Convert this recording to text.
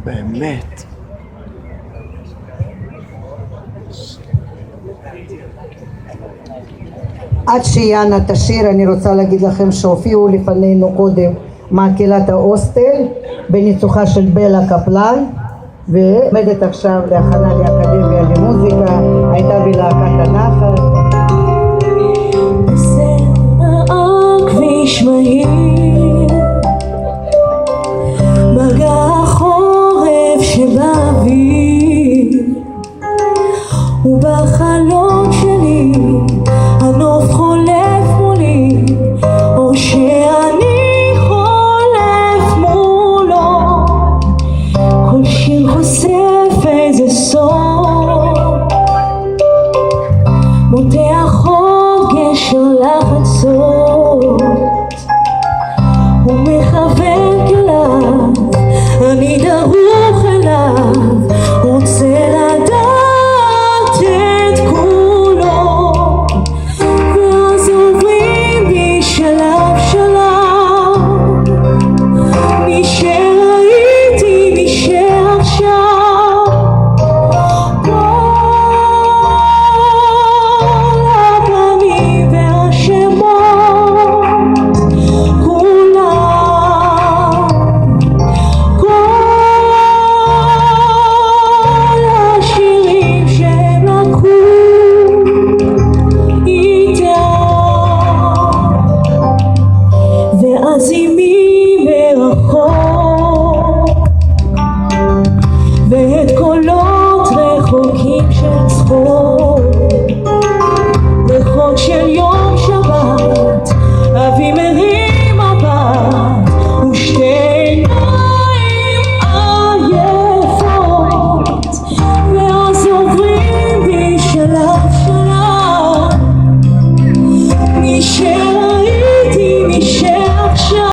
באמת. עד שיאנה תשיר, אני רוצה להגיד לכם שהופיעו לפנינו קודם מקהלת ההוסטל בניצוחה של בלה קפלן, ועומדת עכשיו להכנה לאקדמיה למוזיקה, הייתה בלהקת הנחל. כביש מהיר, מגע החורף שבאוויר, ובחלום שלי הנוף חולף מולי, או שאני חולף מולו. כל שיר חושף איזה סוף, מותח חוק גשר לחצות.